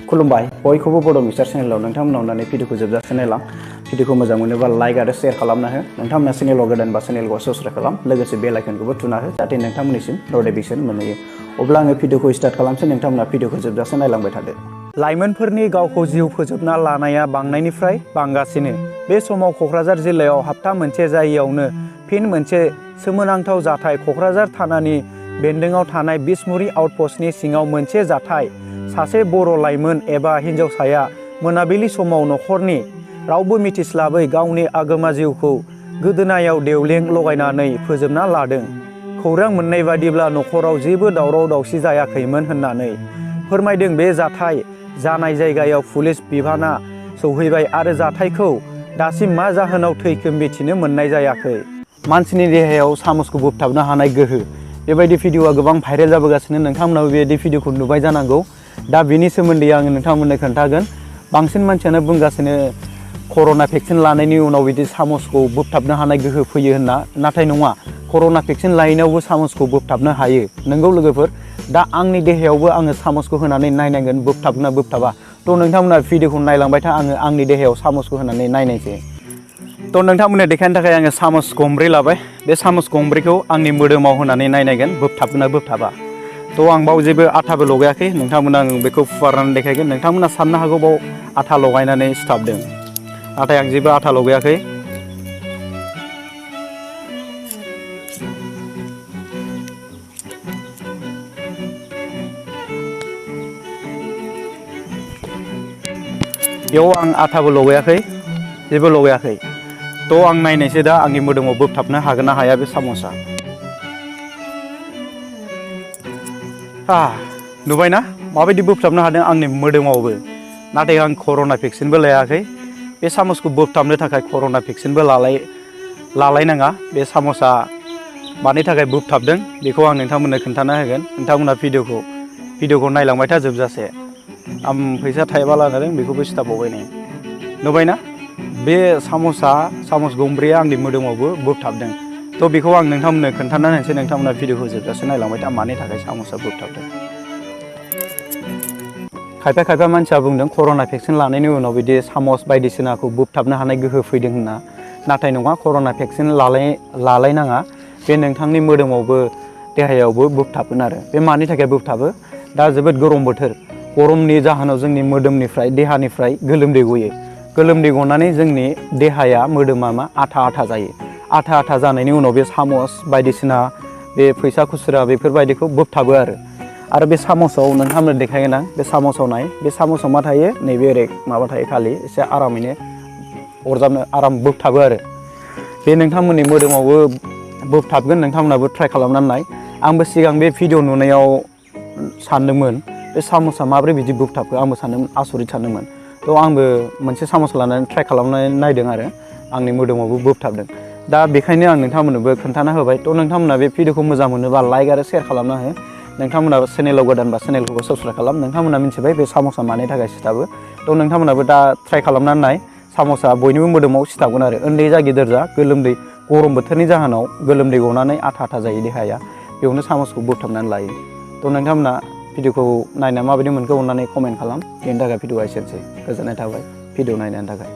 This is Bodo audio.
खुलुमबाय बयखौबो बड' मिक्सचार चेनेलाव नोंथांमोना अननानै भिडिअखौ जोबजासे नायलां भिडिअखौ मोजां मोनोबा लाइक आरो शेयार खालामना हो नोंथांमोना चेनेलाव गोदानबा चेनेलखौ साबस्क्राइब खालाम लोगोसे बेल आइकनखौबो थुना हो जाहाथे नोंथांमोननिसिम नटिफिकेसन मोनहैयो अब्ला आङो भिडिअखौ स्टार्ट खालामसै नोंथांमोना भिडिअखौ जोबजासे नायलांबाय थादो। लाइमोनफोरनि गावखौ जिउ फोजोबना लानाया बांनायनिफ्राय बांगासिनो बे समाव क'क्राझार जिल्लायाव हप्ता मोनसे जायैयावनो फिन मोनसे सोमोनांथाव जाथाय क'क्राझार थानानि बेन्दोङाव थानाय बिसमुरि आउटपस्टनि सिङाव मोनसे जाथाय सासे बर' लाइमोन एबा हिन्जावसाया मोनाबिलि समाव न'खरनि रावबो मिथिस्लाबै गावनि आगोमा जिउखौ गोदोनायाव देवलें लगायनानै फोजोबना लादों। खौरां मोननाय बादिब्ला न'खराव जेबो दावराव दावसि जायाखैमोन होननानै फोरमायदों। बे जाथाय जानाय जायगायाव पुलिस बिफाना सौहैबाय आरो जाथायखौ दासिम मा जाहोनाव थैखो मिथिनो मोननाय जायाखै। मानसिनि देहायाव सामसखौ बोबथाबनो हानाय गोहो बेबायदि भिडिअआ गोबां भाइरेल जाबोगासिनो नोंथांमोनाबो बेबायदि भिडिअखौ नुबाय जानांगौ। दा बिनि सोमोन्दै आङो नोंथांमोननो खोन्थागोन। बांसिन मानसियानो बुंगासिनो कर'ना भेक्सिन लानायनि उनाव बिदि सामसखौ बोबथाबनो हानाय गोहो फैयो होनना, नाथाय नङा। कर'ना भेक्सिन लायैनायावबो सामसखौ बोबथाबनो हायो। नोंगौ लोगोफोर, दा आंनि देहायावबो आङो सामसखौ होनानै नायनांगोन बोबथाबना बोबथाबा। थ' नोंथांमोना भिडिअखौ नायलांबाय था, आङो आंनि देहायाव सामसखौ होनानै नायनायसै। थ' नोंथांमोननो देखायनो थाखाय आङो सामस गंब्रै लाबाय। बे सामस गंब्रैखौ आंनि मोदोमाव होनानै नायनांगोन बोबथाबना बोबथाबा। थ' आं बाव जेबो आथाबो लगायाखै, नोंथांमोना आं बेखौ फुवारनानै देखायगोन। नोंथांमोना साननो हागौ बाव आथा लगायनानै सिथाबदों, नाथाय आं जेबो आथा लगायाखै। बेयाव आं आथाबो लगायाखै, जेबो लगायाखै। थ' आं नायनायसै दा आंनि मोदोमाव बोबथाबनो हागोन ना हाया बे सामसआ। नुबायना माबायदि बोबथाबनो हादों आंनि मोदोमावबो। नाथाय आं कर'ना भेक्सिनबो लायाखै। बे सामसखौ बोबथाबनो थाखाय कर'ना भेक्सिनबो लालायनाङा। बे सामसआ मानि थाखाय बोबथाबदों बेखौ आं नोंथांमोननो खोन्थाना होगोन। नोंथांमोना भिडिअखौ नायलांबाय था जोबजासे। आं फैसा थाइबा लादों बेखौबो सिथाबबावबाय नै। नुबायना बे सामस गंब्रैया आंनि मोदोमावबो बोबथाबदों। थ' बेखौ आं नोंथांमोननो खोन्थाना होनोसै। नोंथांमोना भिडिअखौ जोबजासे नायलांबाय था मानि थाखाय सामसआ बोबथाबदों। खायफा मानसिया बुंदों कर'ना भेक्सिन लानायनि उनाव बिदि सामस बायदिसिनाखौ बोबथाबनो हानाय गोहो फैदों होनना, नाथाय नङा। कर'ना भेक्सिन लालायनाङा। बे नोंथांनि मोदोमावबो देहायावबो बोबथाबगोन आरो। बे मानि थाखाय बोबथाबो, दा जोबोद गरम बोथोर। गरमनि जाहोनाव जोंनि मोदोमनिफ्राय देहानिफ्राय गोलोमदै गयो। गोलोमदै गनानै जोंनि देहाया मोदोमा आथा जायो। आथा जानायनि उनाव बे सामस बायदिसिना बे फैसा खुस्रा बेफोरबायदिखौ बोबथाबो आरो बे सामसआव नोंथांमोननो देखायगोन आं। बे सामसआव नाय, बे सामसआव मा थायो, नैबे ओरै माबा थायो खालि एसे आरामैनो अरजाबनो आराम बोबथाबो आरो। बे नोंथांमोननि मोदोमावबो बोबथाबगोन। नोंथांमोनाबो ट्राइ खालामनानै नाय। आंबो सिगां बे भिडिअ नुनायाव सानदोंमोन बे सामसआ माब्रै बिदि बोबथाबखो, आंबो सानदोंमोन, आसरित सानदोंमोन। थ' आंबो मोनसे सामस लानानै ट्राइ खालामनानै नायदों आरो आंनि मोदोमावबो बोबथाबदों। दा बेखायनो आं नोंथांमोननोबो खोन्थाना होबाय। थ' नोंथांमोना बे भिडिअखौ मोजां मोनोबा लाइक आरो शेयार खालामना हो। नोंथांमोनाबो चेनेलाव गोदानबा चेनेलखौ साबस्क्राइब खालाम। नोंथांमोना मिथिबाय बे सामसआ मानि थाखाय सिथाबो। थ' नोंथांमोनाबो दा ट्राइ खालामनानै नाय। सामसआ बयनिबो मोदोमाव सिथाबगोन आरो। उन्दै जा गिदिर जा गोलोमदै, गरम बोथोरनि जाहोनाव गोलोमदै गनानै आथा जायो देहाया, बेयावनो सामसखौ बोबथाबनानै लायो। थ' नोंथांमोना भिडिअखौ नायना माबायदि मोनखो अननानै कमेन्ट खालाम। बेनि थाखाय भिडिअआ एसेनोसै। गोजोननाय थाबाय भिडिअ नायनायनि थाखाय।